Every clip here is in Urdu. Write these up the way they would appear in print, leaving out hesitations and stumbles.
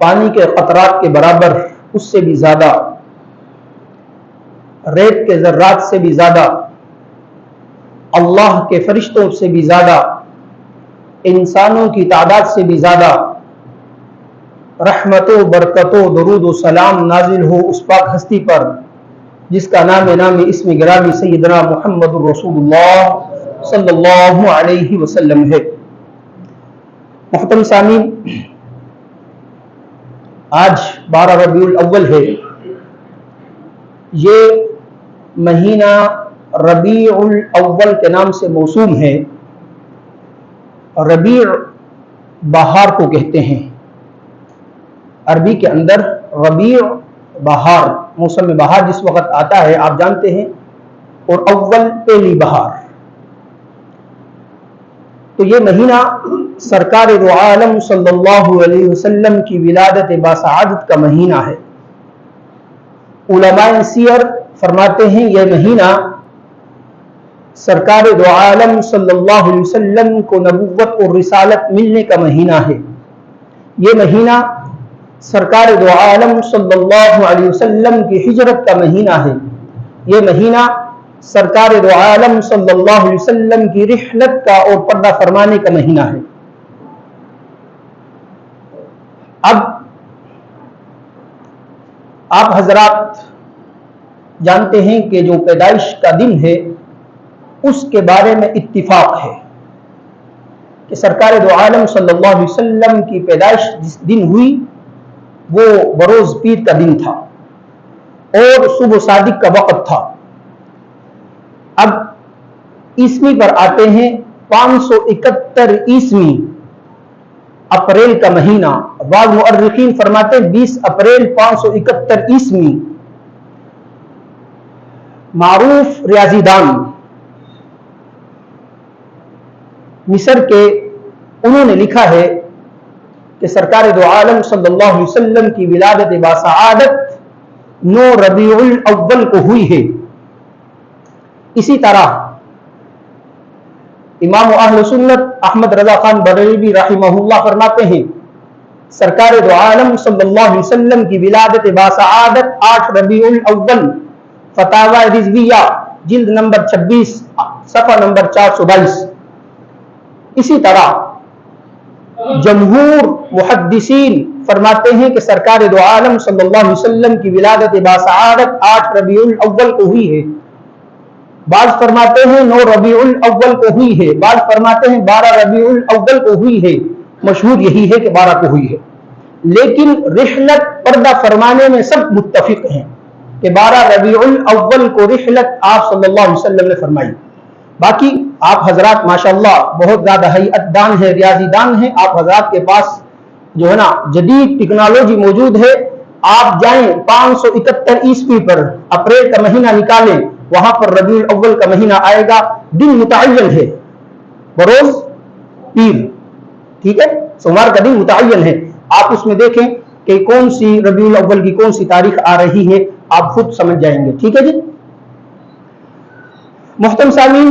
پانی کے قطرات کے برابر، اس سے بھی زیادہ، ریت کے ذرات سے بھی زیادہ، اللہ کے فرشتوں سے بھی زیادہ، انسانوں کی تعداد سے بھی زیادہ رحمت و برکت و درود و سلام نازل ہو اس پاک ہستی پر جس کا نام اسم گرامی سیدنا محمد رسول اللہ صلی اللہ علیہ وسلم ہے۔ محترم سامعین، آج 12 ربیع الاول ہے۔ یہ مہینہ ربیع الاول کے نام سے موسوم ہے۔ ربیع بہار کو کہتے ہیں، عربی کے اندر ربیع بہار، موسم بہار جس وقت آتا ہے آپ جانتے ہیں، اور اول پہلی بہار۔ تو یہ مہینہ سرکار دو عالم صلی اللہ علیہ وسلم کی ولادت باسعادت کا مہینہ ہے۔ علماء سیر فرماتے ہیں یہ مہینہ سرکار دو عالم صلی اللہ علیہ وسلم کو نبوت اور رسالت ملنے کا مہینہ ہے۔ یہ مہینہ سرکار دو عالم صلی اللہ علیہ وسلم کی ہجرت کا مہینہ ہے۔ یہ مہینہ سرکار دو عالم صلی اللہ علیہ وسلم کی رحلت کا اور پردہ فرمانے کا مہینہ ہے۔ اب آپ حضرات جانتے ہیں کہ جو پیدائش کا دن ہے اس کے بارے میں اتفاق ہے کہ سرکار دو عالم صلی اللہ علیہ وسلم کی پیدائش جس دن ہوئی وہ بروز پیر کا دن تھا اور صبح صادق کا وقت تھا۔ اب عیسوی پر آتے ہیں 571 عیسوی اپریل کا مہینہ، بعض مؤرخین فرماتے ہیں 20 اپریل 571 عیسوی۔ معروف ریاضی دان مصر کے انہوں نے لکھا ہے کہ سرکار دو عالم صلی اللہ علیہ وسلم کی ولادت باسعادت 9 ربیع الاول کو ہوئی ہے۔ اسی طرح امام اہل سنت احمد رضا خان بریلوی رحمہ اللہ فرماتے ہیں سرکار دو عالم صلی اللہ علیہ وسلم کی ولادت باسعادت 8 ربیع الاول، فتاوی رضویہ جلد نمبر 26 صفحہ نمبر 422۔ اسی طرح جمہور محدثین فرماتے ہیں کہ سرکار دو عالم صلی اللہ علیہ وسلم کی ولادت باسعادت 8 ربیع الاول کو ہوئی ہے۔ بعض فرماتے ہیں 9 ربیع الاول کو ہوئی ہے، بعض فرماتے ہیں 12 ربیع الاول کو ہوئی ہے۔ مشہور یہی ہے کہ 12 کو ہوئی ہے، لیکن رحلت پردہ فرمانے میں سب متفق ہیں کہ 12 ربیع الاول کو رحلت آپ صلی اللہ علیہ وسلم نے فرمائی۔ باقی آپ حضرات ماشاءاللہ بہت زیادہ ہیئت دان ہے، ریاضی دان ہیں، آپ حضرات کے پاس جو ہے نا جدید ٹیکنالوجی موجود ہے۔ آپ جائیں 571 عیسوی پر اپریل کا مہینہ نکالیں، وہاں پر ربیع الاول کا مہینہ آئے گا، دن متعین ہے بروز پیر، ٹھیک ہے، سوموار کا دن متعین ہے۔ آپ اس میں دیکھیں کہ کون سی ربیع الاول کی کون سی تاریخ آ رہی ہے، آپ خود سمجھ جائیں گے، ٹھیک ہے جی۔ محترم سامعین،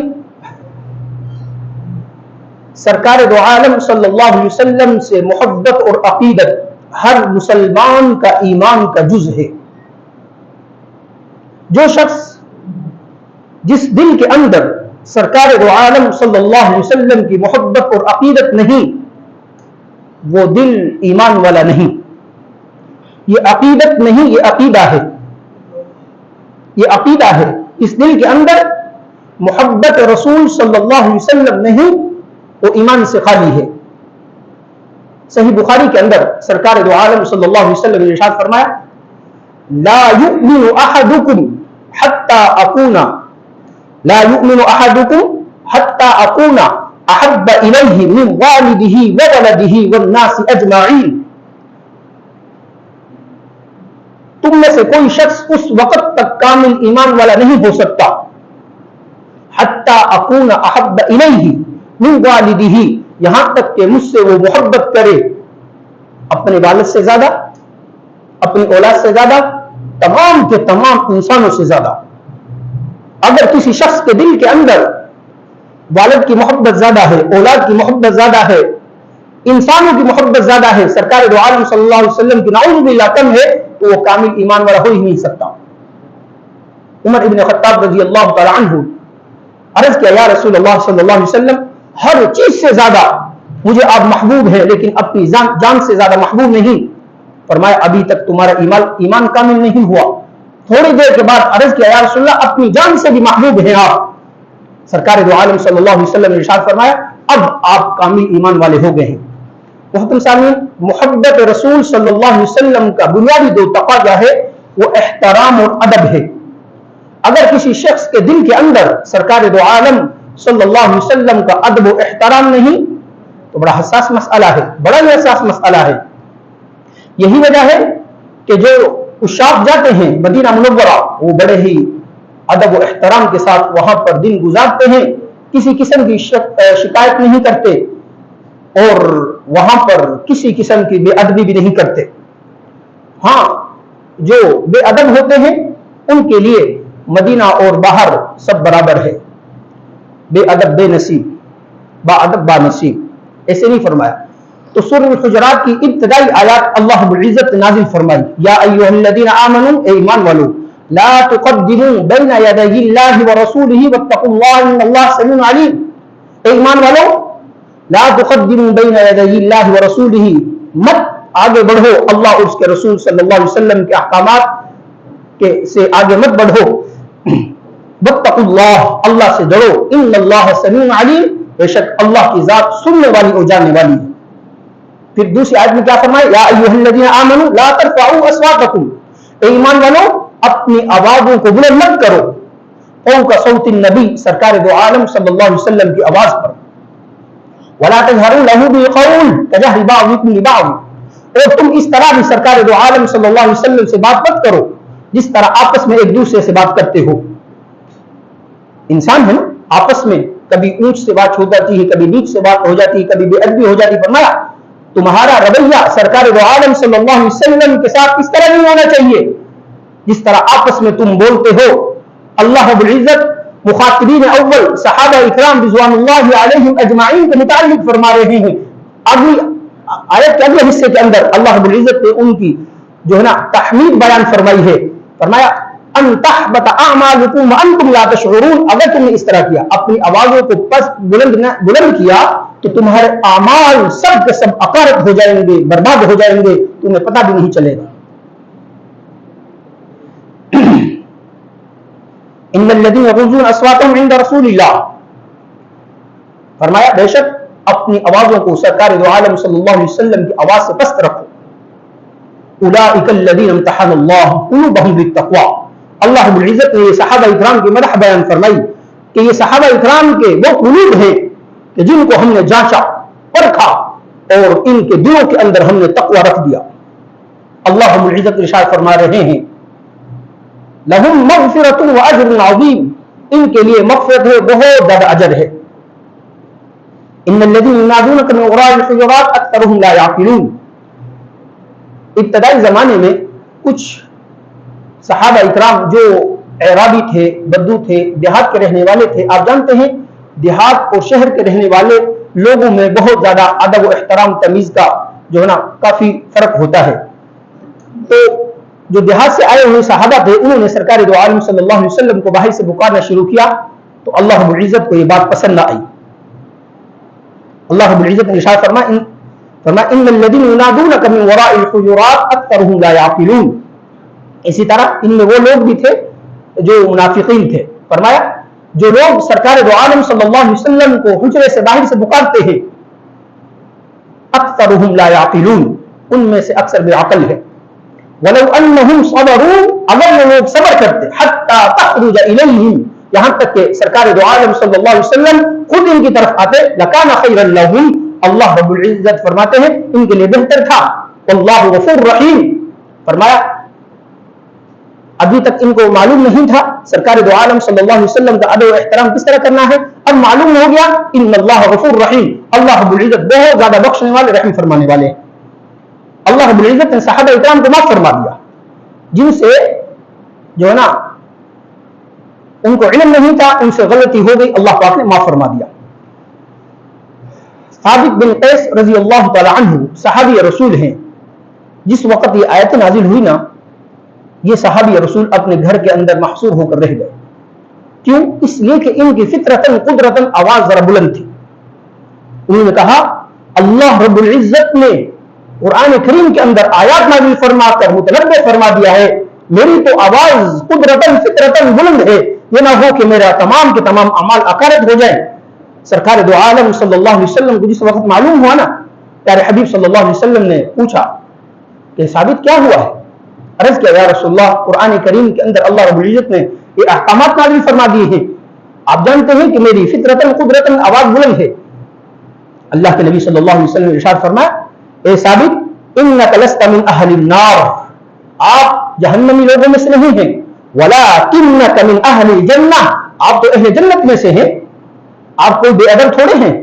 سرکار دو عالم صلی اللہ علیہ وسلم سے محبت اور عقیدت ہر مسلمان کا ایمان کا جز ہے۔ جو شخص جس دل کے اندر سرکار دو عالم صلی اللہ علیہ وسلم کی محبت اور عقیدت نہیں، وہ دل ایمان والا نہیں۔ یہ عقیدت نہیں، یہ عقیدہ ہے، یہ عقیدہ ہے۔ اس دل کے اندر محبت رسول صلی اللہ علیہ وسلم نہیں، وہ ایمان سے خالی ہے۔ صحیح بخاری کے اندر سرکار دو عالم صلی اللہ علیہ وسلم نے ارشاد فرمایا لا يؤمن احدكم حتى اكون لا يؤمن احدكم حتى اكون احب اليه من والده وولده والناس اجمعين۔ تم میں سے کوئی شخص اس وقت تک کامل ایمان والا نہیں ہو سکتا حتی اکون احب الیہ من والدہ، یہاں تک کہ مجھ سے وہ محبت کرے اپنے والد سے زیادہ، اپنی اولاد سے زیادہ، تمام کے تمام انسانوں سے زیادہ۔ اگر کسی شخص کے دل کے اندر والد کی محبت زیادہ ہے، اولاد کی محبت زیادہ ہے، انسانوں کی محبت زیادہ ہے، سرکار دو عالم صلی اللہ علیہ وسلم کی نعوذ باللہ کم ہے، تو وہ کامل ایمان والا ہو ہی نہیں سکتا۔ عمر ابن خطاب رضی اللہ تعالی عنہ عرض کیا، یا رسول اللہ صلی اللہ علیہ وسلم، ہر چیز سے زیادہ مجھے آپ محبوب ہیں، لیکن اپنی جان سے زیادہ محبوب نہیں۔ فرمایا ابھی تک تمہارا ایمان کامل نہیں ہوا۔ تھوڑی دیر کے بعد عرض کیا، یا رسول اللہ اپنی جان سے بھی محبوب ہیں آپ۔ سرکار دو عالم صلی اللہ علیہ وسلم نے ارشاد فرمایا اب آپ کامل ایمان والے ہو گئے ہیں۔ محترم سامعین، محبت رسول صلی اللہ علیہ وسلم کا بنیادی دو تقاضا ہے، وہ احترام اور ادب ہے۔ اگر کسی شخص کے دل کے اندر سرکار دو عالم صلی اللہ علیہ وسلم کا ادب و احترام نہیں تو بڑا حساس مسئلہ ہے، بڑا ہی حساس مسئلہ ہے۔ یہی وجہ ہے کہ جو عشاق جاتے ہیں مدینہ منورہ، وہ بڑے ہی ادب و احترام کے ساتھ وہاں پر دن گزارتے ہیں، کسی قسم کی شکایت نہیں کرتے اور وہاں پر کسی قسم کی بے ادبی بھی نہیں کرتے۔ ہاں، جو بے ادب ہوتے ہیں ان کے لیے مدینہ اور باہر سب برابر ہے، بے ادب بے نصیب، با ادب با نصیب، ایسے نہیں فرمایا۔ تو سورہ الحجرات کی ابتدائی آیات اللہ رب العزت نے نازل فرمائی، یا ایھا الذین آمنوا، اے ایمان والو، لا تقدموا بین یدی اللہ ورسولہ واتقوا اللہ ان اللہ سمیع علیم۔ اے ایمان والو، لا تقدموا بین یدی اللہ ورسولہ، مت آگے بڑھو اللہ اور اس کے رسول صلی اللہ علیہ وسلم کے احکامات سے آگے مت بڑھو۔ واتقوا اللہ، اللہ سے ڈرو، ان اللہ سمیع علیم، بے شک اللہ کی ذات سننے والی اور جاننے والی ہے۔ پھر دوسری آیت میں کیا فرمائے، یا ایھا الذین آمنوا لا ترفعوا اصواتکم، اے ایمان والو اپنی آوازوں کو بلند مت کرو، فوق صوت النبی، سرکار دو عالم صلی اللہ علیہ وسلم کی آواز پر، ولا تجهروا له بالقول كجهر بعضكم لبعض، اور تم اس طرح بھی سرکار دو عالم صلی اللہ علیہ وسلم سے بات مت کرو جس طرح آپس میں ایک دوسرے سے بات کرتے ہو۔ انسان ہے نا، آپس میں کبھی اونچ سے بات ہو جاتی ہے، کبھی نیچ سے بات ہو جاتی ہے، کبھی بے ادبی ہو جاتی ہے۔ فرمایا تمہارا رویہ سرکار دو عالم صلی اللہ علیہ وسلم کے ساتھ اس طرح نہیں ہونا چاہیے جس طرح آپس میں تم بولتے ہو۔ اللہ رب العزت مخاطبین اول صحابہ اکرام رضوان اللہ علیہم اجمعین کے متعلق فرما رہے ہیں۔ اگلی آیت کے اگلے حصے کے اندر اللہ رب العزت نے ان کی جو ہے نا تحمید بیان فرمائی ہے۔ فرمایا ان تحبط اعمالکم وانتم لا تشعرون، اگر تم نے اس طرح کیا، اپنی آوازوں کو پس بلند کیا تو تمہارے اعمال سب کے سب اکارت ہو جائیں گے، برباد ہو جائیں گے، تمہیں پتہ بھی نہیں چلے گا۔ ان الذين يغضون اصواتهم عند رسول اللہ، فرمایا بے شک اپنی آوازوں کو سرکار دو عالم صلی اللہ علیہ وسلم کی آواز سے پست رکھو۔ اولئک الذین امتحن اللہ قلوبهم بالتقوی، اللہ رب العزت نے یہ صحابہ اکرام کی مدح بیان فرمائی کہ یہ صحابہ اکرام کے وہ قلوب ہیں کہ جن کو ہم نے جانچا، پرکھا اور ان کے دلوں کے اندر ہم نے تقوی رکھ دیا۔ اللہ رب العزت ارشاد فرما رہے ہیں لہم مغفرۃ واجر عظیم، ان کے لیے مغفرت ہے، بہت زیادہ اجر ہے۔ ان الذین ینادونک من وراء الحجرات اکثرهم لا یعقلون، ابتدائی زمانے میں کچھ صحابہ اکرام جو اعرابی تھے، بدو تھے، دیہات کے رہنے والے تھے، آپ جانتے ہیں دیہات اور شہر کے رہنے والے لوگوں میں بہت زیادہ ادب و احترام تمیز کا جو ہے نا کافی فرق ہوتا ہے۔ تو جو دیہات سے آئے ہوئے صحابہ تھے انہوں نے سرکار دو عالم صلی اللہ علیہ وسلم کو باہر سے پکارنا شروع کیا تو اللہ رب العزت کو یہ بات پسند نہ آئی۔ اللہ رب العزت نے ارشاد فرمایا ان الذین ینادونک من وراء الحجرات اکثرهم لا یعقلون، اسی طرح ان میں وہ لوگ بھی تھے جو منافقین تھے۔ فرمایا جو لوگ سرکار دو عالم صلی اللہ علیہ وسلم کو حجرے سے باہر سے پکارتے ہیں اکثرهم لا یعقلون، ان میں سے اکثر بے عقل ہے۔ ولو انہم صبروا، اگر وہ لوگ صبر کرتے، حتی تخرج الیہم، یہاں تک کہ سرکار دو عالم صلی اللہ علیہ وسلم خود ان کی طرف آتے، لکان خیرا لہم، اللہ رب العزت فرماتے ہیں ان کے لیے بہتر تھا۔ واللہ غفور رحیم، فرمایا ابھی تک ان کو معلوم نہیں تھا سرکار دو عالم صلی اللہ علیہ وسلم کا ادب و احترام کس طرح کرنا ہے، اب معلوم ہو گیا۔ ان اللہ غفور رحیم، اللہ رب العزت بہت زیادہ بخشنے والے، رحم فرمانے والے ہیں۔ اللہ رب العزت نے صحابہ اکرام کو معاف فرما دیا جن سے جو ہے نا ان کو علم نہیں تھا، ان سے غلطی ہو گئی، اللہ پاک نے معاف فرما دیا۔ ثابت بن قیس رضی اللہ تعالی عنہ صحابی رسول ہیں. جس وقت یہ آیت نازل ہوئی نا، یہ صحابی رسول اپنے گھر کے اندر محصور ہو کر رہ گئے. کیوں؟ اس لیے کہ ان کی فطرتاً قدرتاً آواز ذرا بلند تھی. انہوں نے کہا اللہ رب العزت نے قرآن کریم کے اندر آیات نازل فرما کر متنبع فرما دیا ہے، میری تو آواز قدرتاً فطرتاً بلند ہے، یہ نہ ہو کہ میرا تمام کے تمام اعمال اکارت ہو جائیں. سرکار دو عالم صلی اللہ علیہ وسلم کو جس وقت معلوم ہوا نا، پیارے حبیب صلی اللہ علیہ وسلم نے پوچھا کہ ثابت کیا ہوا ہے؟ عرض کیا یا رسول اللہ، قرآن کریم کے اندر اللہ رب العزت نے یہ احکامات نازل فرما دیے ہیں، آپ جانتے ہیں کہ میری فطرتاً قدرتاً آواز بلند ہے. اللہ کے نبی صلی اللہ علیہ وسلم نے ارشاد فرمایا اے ثابت انک لست من اہل النار، آپ جہنمی لوگوں میں سے نہیں ہیں، ولکنک من اہل الجنہ، آپ تو اہل جنت میں سے ہیں. آپ کوئی بے ادب تھوڑے ہیں،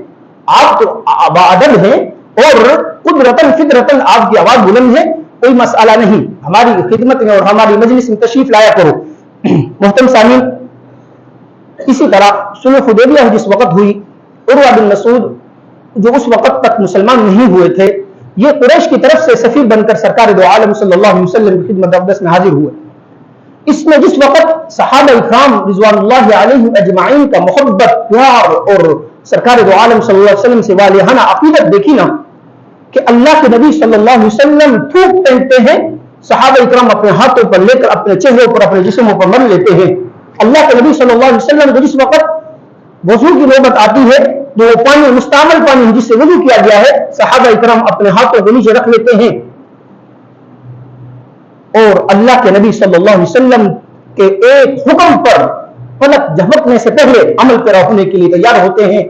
آپ تو باادب ہیں اور قدرتاً فطرتاً آپ کی آواز بلند ہے. کوئی مسئلہ نہیں، ہماری خدمت میں اور ہماری مجلس میں تشریف لایا کرو. محترم سامعین، اسی طرح صلح حدیبیہ جس وقت ہوئی، عروہ بن مسعود جو اس وقت تک مسلمان نہیں ہوئے تھے، یہ قریش کی طرف سے سفیر بن کر سرکار دو عالم صلی اللہ علیہ وسلم کی خدمت اقدس میں حاضر ہوئے. اس میں جس وقت صحابہ اکرام رضوان اللہ علیہم اجمعین کا محبت، پیار اور سرکار دو عالم صلی اللہ علیہ وسلم سے والہانہ عقیدت دیکھی نا، کہ اللہ کے نبی صلی اللہ علیہ وسلم تھوک پہنتے ہیں، صحابہ اکرام اپنے ہاتھوں پر لے کر اپنے چہروں پر اپنے جسموں پر مل لیتے ہیں. اللہ کے نبی صلی اللہ علیہ وسلم کو جس وقت وضو کی نوبت آتی ہے تو وہ پانی مستعمل پانی جس سے وضو کیا گیا ہے، صحابہ اکرام اپنے ہاتھوں کو نیچے رکھ لیتے ہیں اور اللہ کے نبی صلی اللہ علیہ وسلم کے ایک حکم پر پلک جھپکنے سے پہلے عمل پیرا ہونے کے لیے تیار ہوتے ہیں.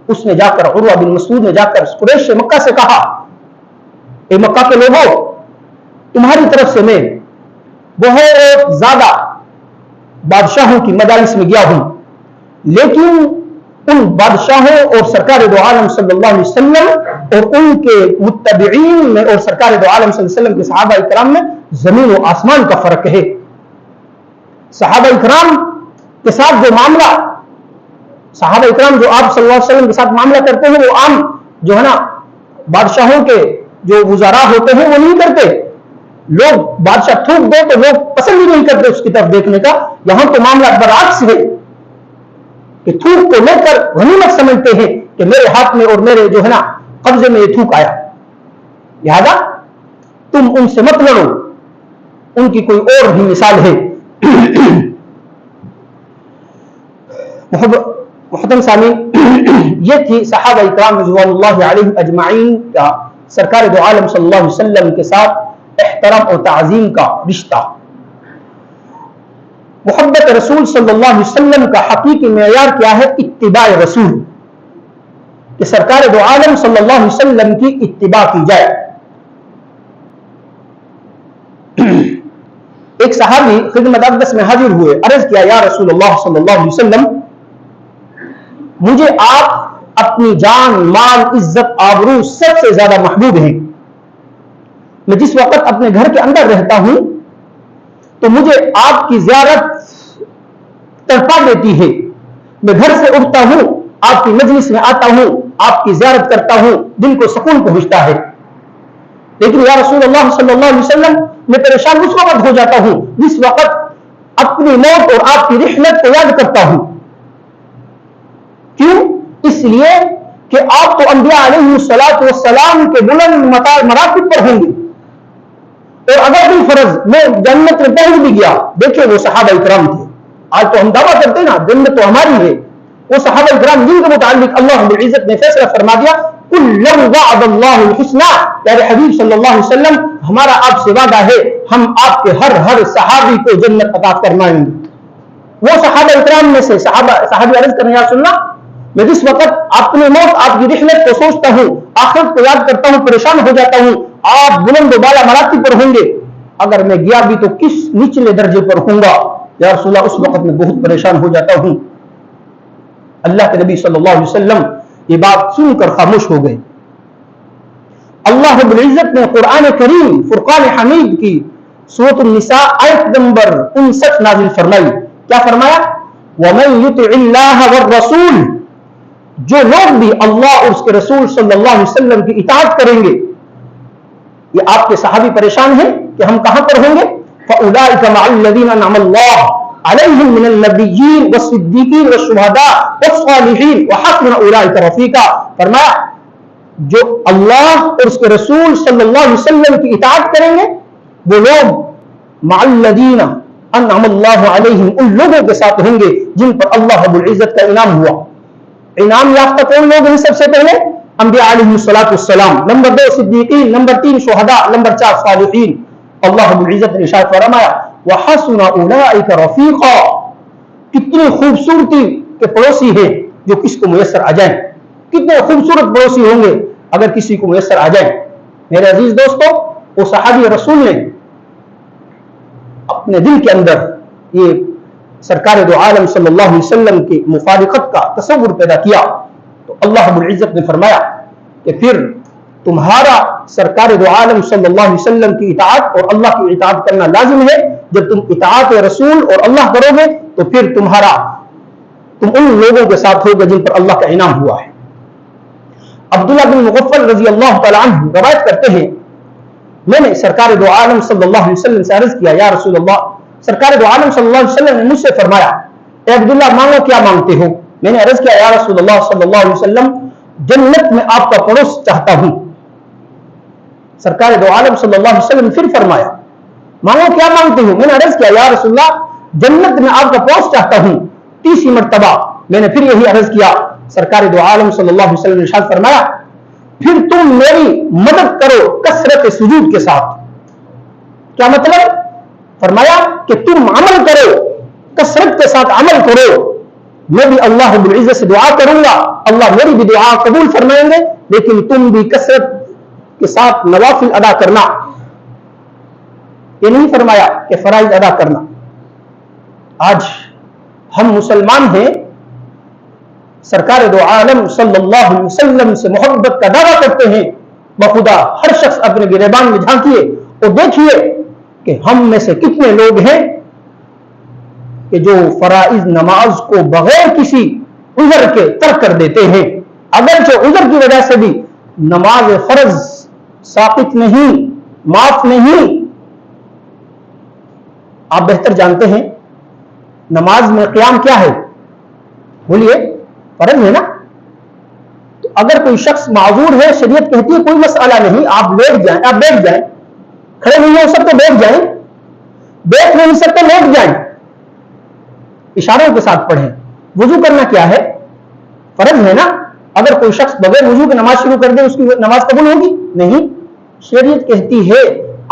اس نے جا کر عروہ بن مسعود نے جا کر قریش مکہ سے کہا اے مکہ کے لوگوں، تمہاری طرف سے میں بہت زیادہ بادشاہوں کی مجالس میں گیا ہوں، لیکن ان بادشاہوں اور سرکار دو عالم صلی اللہ علیہ وسلم اور ان کے متبعین میں اور سرکار دو عالم صلی اللہ علیہ وسلم کے صحابہ اکرام میں زمین و آسمان کا فرق ہے. صحابہ اکرام کے ساتھ جو معاملہ، صحابہ اکرام جو آپ صلی اللہ علیہ وسلم کے ساتھ معاملہ کرتے ہیں وہ عام جو ہے نا بادشاہوں کے جو وزراء ہوتے ہیں وہ نہیں کرتے. لوگ بادشاہ تھوک دے تو لوگ پسند ہی نہیں کرتے اس کی طرف دیکھنے کا. یہاں تو معاملہ برعکس ہے کہ تھوک کو لے کر غنیمت سمجھتے ہیں کہ میرے ہاتھ میں اور میرے جو ہے نا قبضے میں یہ تھوک آیا، لہذا تم ان سے مت لڑو. ان کی کوئی اور بھی مثال ہے. محترم سامعین، یہ تھی صحابہ اکرام رضوان اللہ علیہم اجمعین کا سرکار دو عالم صلی اللہ علیہ وسلم کے ساتھ احترام اور تعظیم کا رشتہ. محبت رسول صلی اللہ علیہ وسلم کا حقیقی معیار کیا ہے؟ اتباع رسول، کہ سرکار دو عالم صلی اللہ علیہ وسلم کی اتباع کی جائے. ایک صحابی خدمت اقدس میں حاضر ہوئے، عرض کیا یا رسول اللہ صلی اللہ علیہ وسلم، مجھے آپ اپنی جان، مال، عزت، آبرو سب سے زیادہ محبوب ہیں. میں جس وقت اپنے گھر کے اندر رہتا ہوں تو مجھے آپ کی زیارت تڑپا دیتی ہے. میں گھر سے اٹھتا ہوں، آپ کی مجلس میں آتا ہوں، آپ کی زیارت کرتا ہوں، دل کو سکون پہنچتا ہے. لیکن یا رسول اللہ صلی اللہ علیہ وسلم، میں پریشان اس وقت ہو جاتا ہوں جس وقت اپنی موت اور آپ کی رحلت کو یاد کرتا ہوں. کیوں؟ اس لیے کہ آپ تو انبیاء علیہ الصلوۃ والسلام کے بلند مراتب پر ہوں گے، اور اگر بھی فرض میں جنت میں پہنچ بھی گیا، دیکھیں وہ صحابہ اکرام تھے. آج تو ہم دعویٰ کرتے ہیں نا جنت تو ہماری ہے، وہ صحابہ اکرام جن کے متعلق اللہ رب العزت نے فیصلہ فرما دیا کُلًّا وَعَدَ اللَّهُ الْحُسْنَىٰ. پیارے حبیب صلی اللہ علیہ وسلم، ہمارا آپ سے وعدہ ہے ہم آپ کے ہر صحابی کو جنت عطا فرمائیں گے. وہ صحابہ اکرام میں سے صحابی عرض کرنے یا سننا، میں جس وقت اپنی موت، آپ کی رحلت کو سوچتا ہوں، آخرت کو یاد کرتا ہوں، پریشان ہو جاتا ہوں. آپ بلند و بالا مراتب پر ہوں گے، اگر میں گیا بھی تو کس نچلے درجے پر ہوں گا یا رسول اللہ. اس وقت میں بہت پریشان ہو جاتا ہوں. اللہ کے نبی صلی اللہ علیہ وسلم یہ بات سن کر خاموش ہو گئے. اللہ رب العزت نے قرآن کریم فرقان حمید کی سورۃ النساء آیت نمبر 59 نازل فرمائی. کیا فرمایا؟ وَمَن يُطِعِ اللَّهَ وَالرَّسُولَ جو لوگ بھی اللہ اور اس کے رسول صلی اللہ علیہ وسلم کی اطاعت کریں گے. یہ آپ کے صحابی پریشان ہیں کہ ہم کہاں پر ہوں گے؟ فَأُولَٰئِكَ مَعَ الَّذِينَ أَنْعَمَ اللَّهُ عَلَيْهِم مِّنَ النَّبِيِّينَ وَالصِّدِّيقِينَ وَالشُّهَدَاءِ وَالصَّالِحِينَ وَحَسُنَ أُولَٰئِكَ رَفِيقًا. فرمایا جو اللہ اور اس کے رسول صلی اللہ علیہ وسلم کی اطاعت کریں گے وہ لوگ مع الذین انعم اللہ علیہم، ان لوگوں کے ساتھ ہوں گے جن پر اللہ رب العزت کا انعام ہوا. انعام یافتہ کون لوگ ہیں؟ سب سے پہلے انبیاء علیہم السلام، نمبر 2 صدیقین، نمبر 3 شہداء، نمبر 4 صالحین. اللہ رب العزت نے ارشاد فرمایا وحسن اولئک رفیقا. کتنی خوبصورتی کے پڑوسی ہیں جو کس کو میسر آ جائیں. کتنے خوبصورت پڑوسی ہوں گے اگر کسی کو میسر آ جائیں. میرے عزیز دوستو، وہ صحابی رسول نے اپنے دل کے اندر یہ سرکار دو عالم صلی اللہ علیہ وسلم کی مفارقت کا تصور پیدا کیا تو اللہ رب العزت نے فرمایا کہ پھر تمہارا سرکار دو عالم صلی اللہ علیہ وسلم کی اطاعت اور اللہ کی اطاعت کرنا لازم ہے. جب تم اطاعت رسول اور اللہ کرو گے تو پھر تم ان لوگوں کے ساتھ ہوگے جن پر اللہ کا انعام ہوا ہے. عبداللہ بن مغفل رضی اللہ تعالیٰ عنہ روایت کرتے ہیں میں نے سرکار دو عالم صلی اللہ علیہ وسلم سے عرض کیا یا رسول اللہ، سرکار دو عالم صلی اللہ علیہ وسلم نے مجھ سے فرمایا اے عبداللہ مانگو کیا مانگتے ہو؟ میں نے عرض کیا یا رسول اللہ صلی اللہ علیہ وسلم جنت میں آپ کا پڑوس چاہتا ہوں. سرکار دو عالم صلی اللہ علیہ وسلم پھر فرمایا مانگو کیا مانگتے ہو؟ میں نے عرض کیا یا رسول اللہ جنت میں آپ کا پڑوس چاہتا ہوں. تیسری مرتبہ میں نے پھر یہی عرض کیا. سرکار دو عالم صلی اللہ علیہ وسلم نے ارشاد فرمایا پھر تم میری مدد کرو کثرت سجود کے ساتھ. کیا مطلب؟ فرمایا کہ تم عمل کرو، کثرت کے ساتھ عمل کرو. میں بھی اللہ رب العزت سے دعا کروں گا، اللہ میری بھی دعا قبول فرمائیں گے، لیکن تم بھی کثرت کے ساتھ نوافل ادا کرنا. یہ نہیں فرمایا کہ فرائض ادا کرنا. آج ہم مسلمان ہیں، سرکار دو عالم صلی اللہ علیہ وسلم سے محبت کا دعویٰ کرتے ہیں. بخدا ہر شخص اپنے گریبان میں جھانکیے اور دیکھیے کہ ہم میں سے کتنے لوگ ہیں کہ جو فرائض نماز کو بغیر کسی عذر کے ترک کر دیتے ہیں. اگرچہ عذر کی وجہ سے بھی نماز فرض ساقط نہیں، معاف نہیں. آپ بہتر جانتے ہیں نماز میں قیام کیا ہے؟ بولیے، فرض ہے نا. تو اگر کوئی شخص معذور ہے، شریعت کہتی ہے کوئی مسئلہ نہیں، آپ لیٹ جائیں، آپ بیٹھ جائیں. کھڑے نہیں ہو سکتے بیٹھ جائیں، بیٹھ نہیں سکتے لیٹ جائیں، اشاروں کے ساتھ پڑھیں. وضو کرنا کیا ہے؟ فرض ہے نا. اگر کوئی شخص بغیر وضو کی نماز شروع کر دے اس کی نماز قبول ہوگی؟ نہیں. شریعت کہتی ہے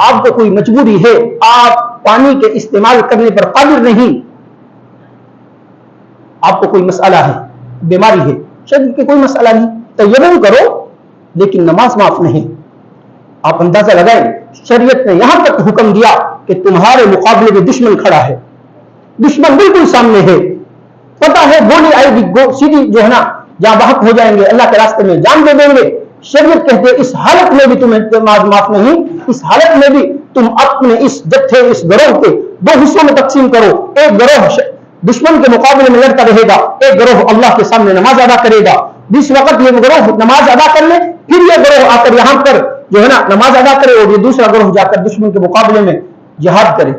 آپ کو کوئی مجبوری ہے، آپ پانی کے استعمال کرنے پر قادر نہیں، آپ کو کوئی مسئلہ ہے، بیماری ہے، شریعت کے کوئی مسئلہ نہیں، تیمم کرو لیکن نماز معاف نہیں. آپ اندازہ لگائیں شریعت نے یہاں تک حکم دیا کہ تمہارے مقابلے میں دشمن کھڑا ہے، دشمن بالکل سامنے ہے، پتا ہے گولی آئے گی، سیدھی جو ہے نا جہاں بحق ہو جائیں گے، اللہ کے راستے میں جان دے دیں گے. شریعت کہتے اس حالت میں بھی تمہیں نماز معاف نہیں. اس حالت میں بھی تم اپنے اس جتھے، اس گروہ کے دو حصوں میں تقسیم کرو. ایک گروہ دشمن کے مقابلے میں لڑتا رہے گا، ایک گروہ اللہ کے سامنے نماز ادا کرے گا. جس وقت یہ گروہ نماز ادا کر لے پھر یہ گروہ آ کر یہاں پر جو ہے نا نماز ادا کرے اور یہ دوسرا گروہ جا کر دشمن کے مقابلے میں جہاد کرے.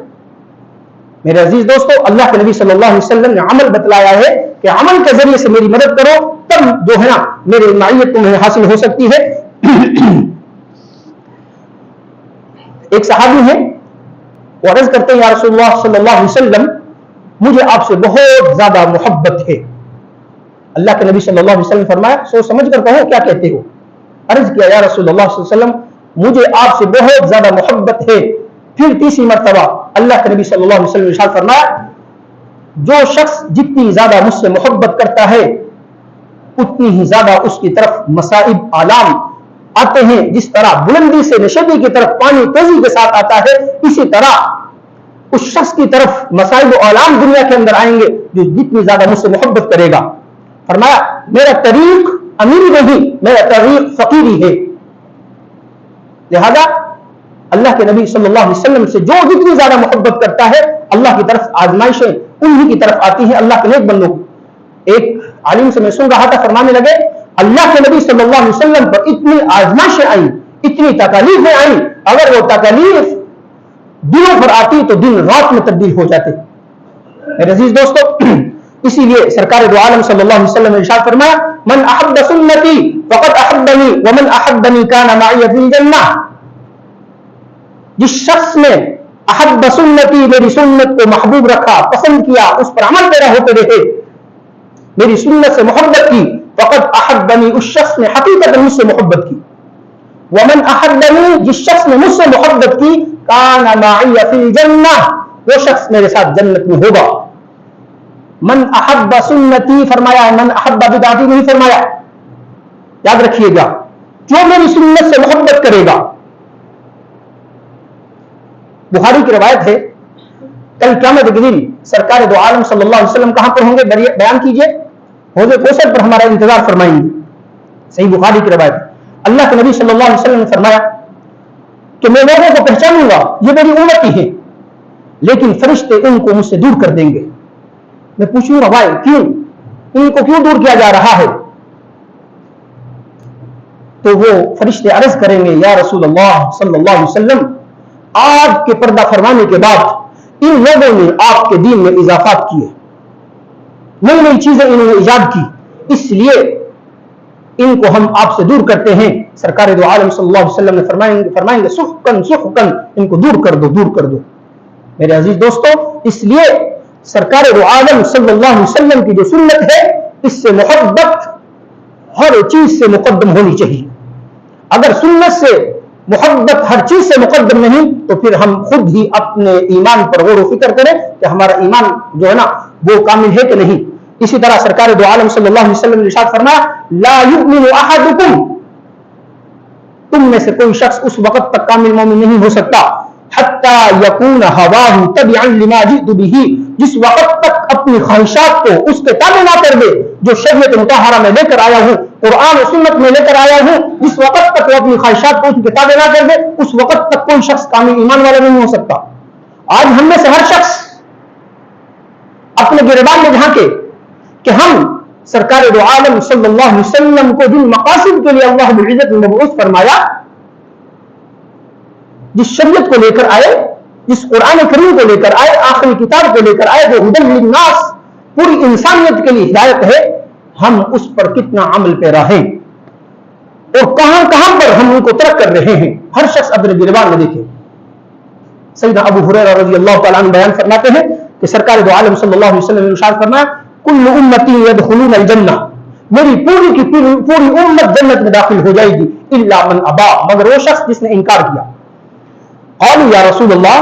میرے عزیز دوستو، اللہ کے نبی صلی اللہ علیہ وسلم نے عمل بتلایا ہے کہ عمل کے ذریعے سے میری مدد کرو تب جو ہے نا میری معیت تمہیں حاصل ہو سکتی ہے. ایک صحابی ہے وہ عرض کرتے ہیں یا رسول اللہ صلی اللہ علیہ وسلم مجھے آپ سے بہت زیادہ محبت ہے. اللہ کے نبی صلی اللہ علیہ وسلم فرمایا سوچ سمجھ کر کہو کیا کہتے ہو. عرض کیا یا رسول اللہ صلی اللہ علیہ وسلم مجھے آپ سے بہت زیادہ محبت ہے. پھر تیسری مرتبہ اللہ کے نبی صلی اللہ علیہ وسلم نے ارشاد فرمایا جو شخص جتنی زیادہ مجھ سے محبت کرتا ہے اتنی ہی زیادہ اس کی طرف مصائب آلام آتے ہیں. جس طرح بلندی سے نشیبی کی طرف پانی تیزی کے ساتھ آتا ہے، اسی طرح اس شخص کی طرف مصائب و آلام دنیا کے اندر آئیں گے جو جتنی زیادہ مجھ سے محبت کرے گا. فرمایا میرا طریق امیری نہیں، میرا طریق فقیری ہے. لہذا اللہ کے نبی صلی اللہ علیہ وسلم سے جو جتنی زیادہ محبت کرتا ہے اللہ کی طرف آزمائشیں انہی کی طرف آتی ہیں. اللہ کے نیک بندوں ایک عالم سے میں سن رہا تھا، فرمانے لگے اللہ کے نبی صلی اللہ علیہ وسلم پر اتنی آزمائشیں آئیں، اتنی تکالیفیں آئیں، اگر وہ تکالیف دنوں پر آتی تو دن رات میں تبدیل ہو جاتے۔ میرے عزیز دوستو، اسی لیے سرکار دو عالم صلی اللہ علیہ وسلم نے ارشاد فرمایا من احب سنتی فقد احبنی ومن احبنی کان معی فی الجنہ، جس شخص نے احب سنتی میری سنت کو محبوب رکھا، پسند کیا، اس پر عمل پیرا ہوتے رہے، میری سنت سے محبت کی، فقد احبنی، اس شخص نے حقیقت مجھ سے محبت کی، ومن احبنی، جس شخص نے مجھ سے محبت کی، کان معی فی الجنہ، وہ شخص میرے ساتھ جنت میں ہوگا۔ من احب سنتی فرمایا، من احب بدعتی نہیں فرمایا، یاد رکھیے گا، جو میری سنت سے محبت کرے گا۔ بخاری کی روایت ہے کل قیامت کے دن سرکار دو عالم صلی اللہ علیہ وسلم کہاں پر ہوں گے؟ بیان کیجئے۔ حوض کوثر پر ہمارا انتظار فرمائیں گے، صحیح بخاری کی روایت ہے۔ اللہ کے نبی صلی اللہ علیہ وسلم نے فرمایا کہ میں لوگوں کو پہچانوں گا، یہ میری امتی ہے، لیکن فرشتے ان کو مجھ سے دور کر دیں گے۔ میں پوچھوں گا بھائی کیوں، ان کو کیوں دور کیا جا رہا ہے؟ تو وہ فرشتے عرض کریں گے یا رسول اللہ صلی اللہ علیہ وسلم، آپ کے پردہ فرمانے کے بعد ان لوگوں نے آپ کے دین میں اضافات کیے، نئی نئی چیزیں انہوں نے ایجاد کی، اس لیے ان کو ہم آپ سے دور کرتے ہیں۔ سرکار دو عالم صلی اللہ علیہ وسلم نے فرمائیں گے سحقن سحقن، ان کو دور کر دو، دور کر دو۔ میرے عزیز دوستو، اس لیے سرکار دو عالم صلی اللہ علیہ وسلم کی جو سنت ہے، اس سے محبت ہر چیز سے مقدم ہونی چاہیے۔ اگر سنت سے محبت ہر چیز سے مقدم نہیں تو پھر ہم خود ہی اپنے ایمان پر غور و فکر کریں کہ ہمارا ایمان جو ہے نا وہ کامل ہے کہ نہیں۔ اسی طرح سرکار دو عالم صلی اللہ علیہ وسلم نے ارشاد فرمایا لا یؤمن احدکم، تم میں سے کوئی شخص اس وقت تک کامل مومن نہیں ہو سکتا حتی یکون ہواہ تبعا لما جئت بہ، جس وقت تک اپنی خواہشات کو اس کے تابع نہ کر دے جو شریعت مطہرہ میں لے کر آیا ہوں، قرآن و سنت میں لے کر آیا ہوں، جس وقت تک وہ اپنی خواہشات کو اس کے تابع نہ کر دے اس وقت تک کوئی شخص کامل ایمان والا نہیں ہو سکتا۔ آج ہم میں سے ہر شخص اپنے گریبان میں جھانکے کہ ہم سرکار دو عالم صلی اللہ علیہ وسلم کو جن مقاصد کے لیے اللہ رب العزت نے مبعوث فرمایا، جس شریعت کو لے کر آئے، جس قرآن کریم کو لے کر آئے، آخری کتاب کو لے کر آئے جو ہدی للناس، پوری انسانیت کے لیے ہدایت ہے، ہم اس پر کتنا عمل پیرا ہیں اور کہاں کہاں پر ہم ان کو ترک کر رہے ہیں۔ ہر شخص اپنے گریبان میں دیکھے۔ سیدنا ابو ہریرہ رضی اللہ تعالیٰ عنہ بیان فرماتے ہیں کہ سرکار دو عالم صلی اللہ علیہ وسلم نے ارشاد فرمایا کل امتی یدخلون الجنہ، میری پوری کی پوری امت جنت میں داخل ہو جائے گی الا من ابا، مگر وہ شخص جس نے انکار کیا۔ قالوا یا رسول اللہ،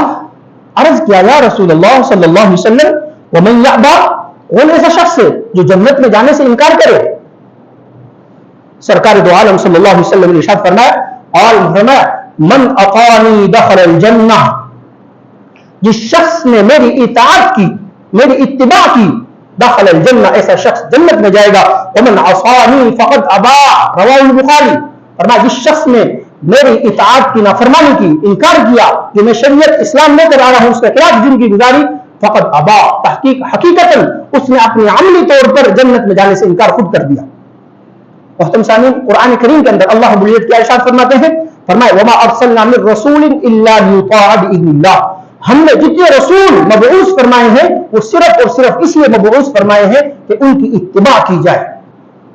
عرض کیا یا رسول اللہ صلی اللہ علیہ وسلم ومن یعبا، کون ایسا شخص ہے جو جنت میں جانے سے انکار کرے؟ سرکار دو عالم صلی اللہ علیہ وسلم نے ارشاد فرمایا من اطاعنی دخل الجنہ، جس شخص نے میری اطاعت کی، میری اتباع کی، دخل الجنہ، ایسا شخص جنت میں جائے گا۔ ومن عصانی فقد ابا، رواہ البخاری، فرمایا جس شخص نے میری اطاعت کی نافرمانی کی، انکار کیا کہ میں شریعت اسلام لے کر آ رہا ہوں، اس کے خلاف زندگی گزاری، فقد ابا، حقیقتاً اس نے اپنی عملی طور پر جنت میں جانے سے انکار خود کر دیا۔ محترم سامعین، قرآن کریم کے اندر اللہ رب العزت کیا ارشاد فرماتے ہیں؟ فرمائے وما ارسلنا من رسول الا لیطاع باذن اللہ، ہم نے جتنے رسول مبعوث فرمائے ہیں وہ صرف اور صرف اس لیے مبعوث فرمائے ہیں کہ ان کی اتباع کی جائے،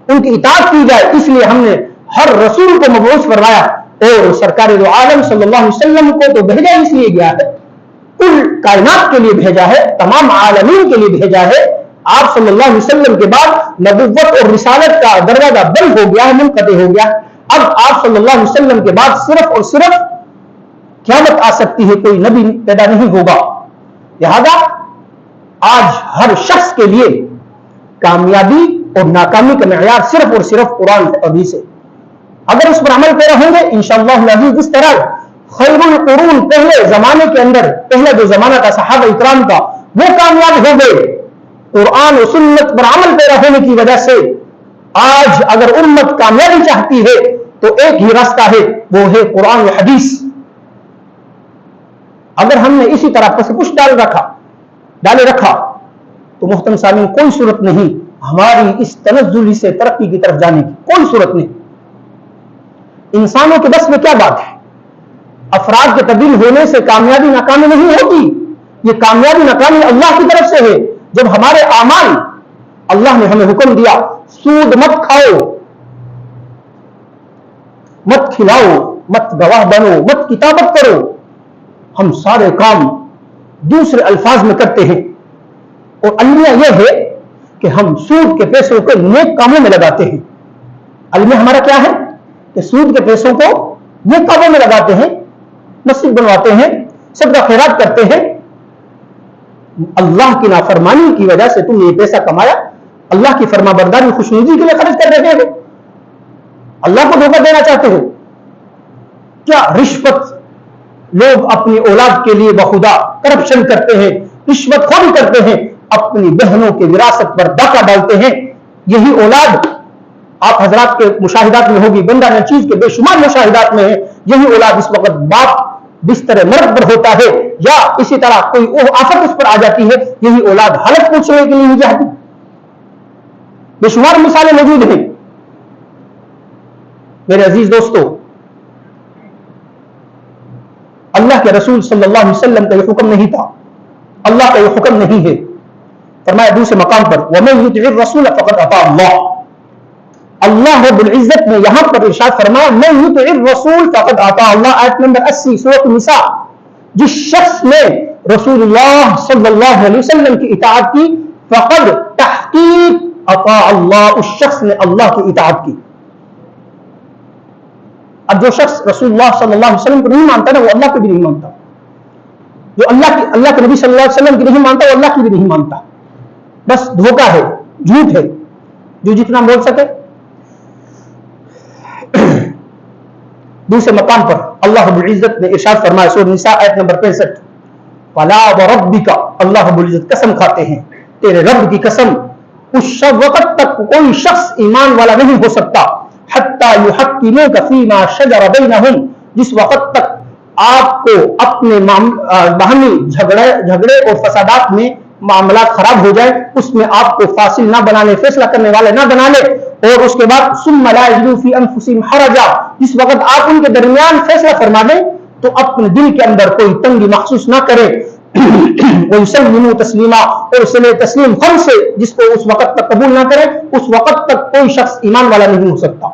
ان کی اطاعت کی جائے، اس لیے ہم نے ہر رسول کو مبعوث فرمایا۔ اور سرکار دو عالم صلی اللہ علیہ وسلم کو تو بھیجا اس لیے گیا ہے، کل کائنات کے لیے بھیجا ہے، تمام عالمین کے لیے بھیجا ہے۔ آپ صلی اللہ علیہ وسلم کے بعد نبوت اور رسالت کا دروازہ بند ہو گیا ہے، منقطع ہو گیا۔ اب آپ صلی اللہ علیہ وسلم کے بعد صرف اور صرف قیامت آ سکتی ہے، کوئی نبی پیدا نہیں ہوگا۔ لہذا آج ہر شخص کے لیے کامیابی اور ناکامی کا معیار صرف اور صرف قرآن اور حدیث ہے۔ اگر اس پر عمل پیرا ہوں گے انشاءاللہ العزیز، جس طرح خیر القرون پہلے زمانے کے اندر، پہلا جو زمانہ تھا صحابہ اکرام کا، وہ کامیاب ہو گئے قرآن و سنت پر عمل پیرا ہونے کی وجہ سے۔ آج اگر امت کامیابی چاہتی ہے تو ایک ہی راستہ ہے، وہ ہے قرآن و حدیث۔ اگر ہم نے اسی طرح پس پش ڈالے رکھا تو محترم سامعین کوئی صورت نہیں، ہماری اس تنزلی سے ترقی کی طرف جانے کی کوئی صورت نہیں. انسانوں کے بس میں کیا بات ہے؟ افراد کے تبدیل ہونے سے کامیابی ناکامی نہیں ہوتی. یہ کامیابی ناکامی اللہ کی طرف سے ہے. جب ہمارے اعمال، اللہ نے ہمیں حکم دیا سود مت کھاؤ، مت کھلاؤ، مت گواہ بنو، مت کتابت کرو، ہم سارے کام دوسرے الفاظ میں کرتے ہیں، اور المیہ یہ ہے کہ ہم سود کے پیسوں کو نیک کاموں میں لگاتے ہیں. المیہ ہمارا کیا ہے کہ سود کے پیسوں کو نیک کاموں میں لگاتے ہیں، مسجد بنواتے ہیں، صدقہ خیرات کرتے ہیں. اللہ کی نافرمانی کی وجہ سے تم نے یہ پیسہ کمایا، اللہ کی فرما برداری خوشنودی کے لیے خرچ کر رہے ہو، اللہ کو دھوکہ دینا چاہتے ہو. کیا رشوت لوگ اپنی اولاد کے لیے بخدا کرپشن کرتے ہیں، رشوت خوری کرتے ہیں، اپنی بہنوں کے وراثت پر ڈاکہ ڈالتے ہیں. یہی اولاد آپ حضرات کے مشاہدات میں ہوگی، بندہ نچیز کے بے شمار مشاہدات میں ہے. یہی اولاد اس وقت باپ بستر مرد پر ہوتا ہے یا اسی طرح کوئی آفت اس پر آ جاتی ہے، یہی اولاد حالت پوچھنے کے لیے نہیں جاتی. بے شمار مثالیں موجود ہیں. میرے عزیز دوستو، اللہ کے رسول صلی اللہ علیہ وسلم کا یہ حکم نہیں تھا، اللہ کا یہ حکم نہیں ہے. فرمایا دوسرے مقام پر وَمَن يُطِعِ الرَّسُولَ فَقَدْ أَطَاعَ اللَّهَ. اللہ رب العزت نے یہاں پر ارشاد فرمایا مَن يُطِعِ الرَّسُولَ فَقَدْ أَطَاعَ اللَّهَ. آیت نمبر 80 سورۃ النساء. جس شخص نے رسول اللہ صلی اللہ علیہ وسلم کی اطاعت کی، فقد تحقیق اطاع اللہ، اس شخص نے اللہ کی اطاعت کی. اب جو شخص رسول اللہ صلی اللہ علیہ وسلم کو نہیں مانتا نا، وہ اللہ کو بھی نہیں مانتا. جو اللہ کے نبی صلی اللہ علیہ وسلم کی نہیں مانتا، وہ اللہ کی بھی نہیں مانتا. بس دھوکہ ہے، جھوٹ ہے. جو جتنا بول سکے. دوسرے مقام پر اللہ رب العزت نے ارشاد فرمایا سورۃ النساء آیت نمبر 65 فَلَا وَرَبِّكَ. اللہ رب العزت قسم کھاتے ہیں، تیرے رب کی قسم، اس وقت تک کوئی شخص ایمان والا نہیں ہو سکتا حتی یحکموک فیما شجر بینہم، جس وقت تک آپ کو اپنے باہمی جھگڑے اور فسادات میں معاملات خراب ہو جائے، اس میں آپ کو فاصل نہ بنا لے، فیصلہ کرنے والے نہ بنا لے، اور اس کے بعد ثم لا یجدوا فی انفسہم حرجا، جس وقت آپ ان کے درمیان فیصلہ فرما دیں تو اپنے دل کے اندر کوئی تنگی محسوس نہ کرے. وَيُسَلِّمُوا تَسْلِيمًا، اور صلح تسلیم خم سے جس کو اس وقت تک قبول نہ کرے، اس وقت تک کوئی شخص ایمان والا نہیں ہو سکتا.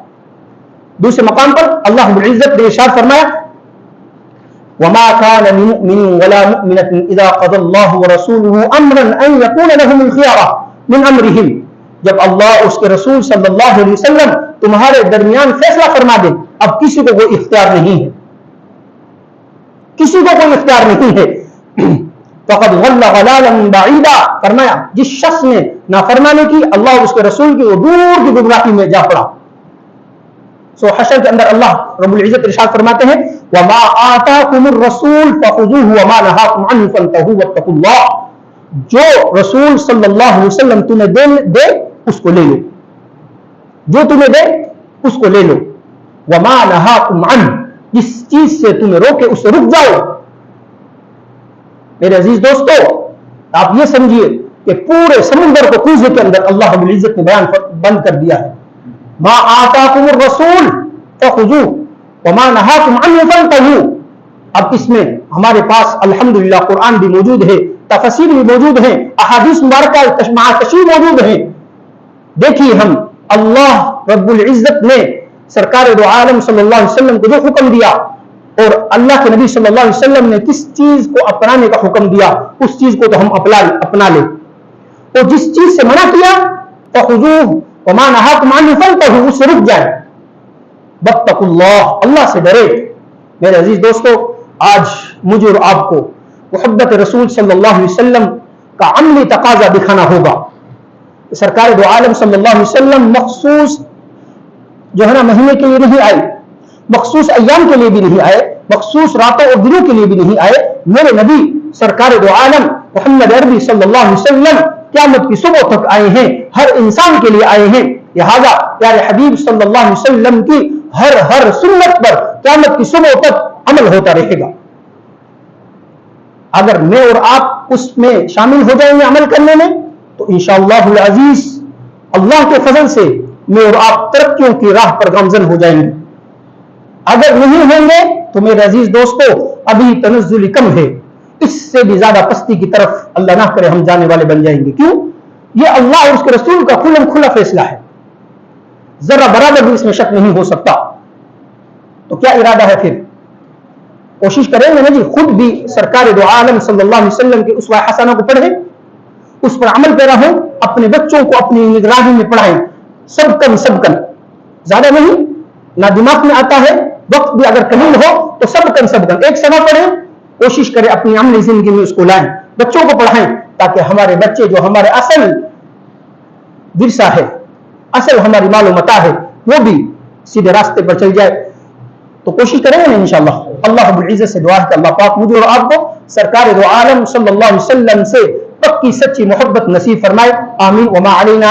دوسرے مقام پر اللہ رب العزت نے ارشاد فرمایا وَمَا كَانَ لِمُؤْمِنٍ وَلَا مُؤْمِنَةٍ إِذَا قَضَى اللَّهُ وَرَسُولُهُ أَمْرًا أَن يَكُونَ لَهُمُ الْخِيَرَةُ مِنْ أَمْرِهِمْ. جب اللہ اس کے رسول صلی اللہ علیہ وسلم تمہارے درمیان فیصلہ فرما دے، اب کسی کو کوئی اختیار نہیں ہے، کسی کو کوئی اختیار نہیں ہے. فَقَدْ ضَلَّ ضَلَالًا بَعِيدًا. فرمایا جس شخص نے نافرمانی کی اللہ اور اس کے رسول کی، وہ دور کی گمراہی میں جا پڑا. سو حشر کے اندر اللہ رب العزت ارشاد فرماتے ہیں وَمَا آتَاكُمُ الرَّسُولُ فَخُذُوهُ وَمَا نَهَاكُمْ عَنْهُ فَانْتَهُوا وَاتَّقُوا اللَّهَ. جو رسول صلی اللہ علیہ وسلم تمہیں دے اس کو لے لو، جو تمہیں دے اس کو لے لو. وَمَا نَهَاكُمْ عَنْهُ، جس چیز سے تمہیں روکے اس سے رک جاؤ. میرے عزیز دوستو، آپ یہ سمجھیے کہ پورے سمندر کو کوزے کے اندر اللہ رب العزت نے بیان بند کر دیا ہے. ما آتاکم الرسول فخذوه وما نهاکم عنه فانتهوا. اب اس میں ہمارے پاس الحمدللہ قرآن بھی موجود ہے، تفسیر بھی موجود ہے، احادیث مبارکہ تشریح موجود ہے. دیکھیے ہم اللہ رب العزت نے سرکار دو عالم صلی اللہ علیہ وسلم کو جو حکم دیا اور اللہ کے نبی صلی اللہ علیہ وسلم نے کس چیز کو اپنانے کا حکم دیا، اس چیز کو تو ہم اپنا لیں، اور جس چیز سے منع کیا فخذوه وما نهاكم عنه فانتهوا، اس سے رک جائیں. واتقوا اللہ، اللہ سے ڈرے. میرے عزیز دوستو، آج مجھے اور آپ کو محبت رسول صلی اللہ علیہ وسلم کا عملی تقاضا دکھانا ہوگا. سرکار دو عالم صلی اللہ علیہ وسلم مخصوص جو ہے نا مہینے کے لیے نہیں آئے، مخصوص ایام کے لیے بھی نہیں آئے، مخصوص راتوں اور دنوں کے لیے بھی نہیں آئے. میرے نبی سرکار دو عالم محمد عربی صلی اللہ علیہ وسلم قیامت کی صبح تک آئے ہیں، ہر انسان کے لیے آئے ہیں. لہذا پیارے حبیب صلی اللہ علیہ وسلم کی ہر سنت پر قیامت کی صبح تک عمل ہوتا رہے گا. اگر میں اور آپ اس میں شامل ہو جائیں گے عمل کرنے میں، تو انشاءاللہ العزیز اللہ کے فضل سے میں اور آپ ترقیوں کی راہ پر گامزن ہو جائیں گے. اگر نہیں ہوں گے تو میرے عزیز دوستو ابھی تنزل کم ہے, اس سے بھی زیادہ پستی کی طرف اللہ نہ کرے ہم جانے والے بن جائیں گے. کیوں؟ یہ اللہ اور اس کے رسول کا کھلم کھلا فیصلہ ہے, ذرا برابر بھی اس میں شک نہیں ہو سکتا. تو کیا ارادہ ہے پھر؟ کوشش کریں گے نا جی خود بھی سرکار دو عالم صلی اللہ علیہ وسلم کے اسوہ حسنہ کو پڑھیں, اس پر عمل پیرا ہوں, اپنے بچوں کو اپنی نگرانی میں پڑھائیں, سبکن زیادہ نہیں, نہ دماغ میں آتا ہے, وقت بھی اگر قلیل ہو تو سبکن ایک سنہ پڑھیں, کوشش کریں اپنی عملی زندگی میں اس کو لائیں, بچوں کو پڑھائیں, تاکہ ہمارے بچے جو ہمارے اصل ورثہ ہے, اصل ہماری مال و متاع ہے, وہ بھی سیدھے راستے پر چل جائے. تو کوشش کریں گے انشاءاللہ. اللہ رب العزت سے دعا ہے کہ اللہ پاک مجھے اور آپ کو سرکار دو عالم صلی اللہ علیہ وسلم سے پکی سچی محبت نصیب فرمائے. آمین. وما علینا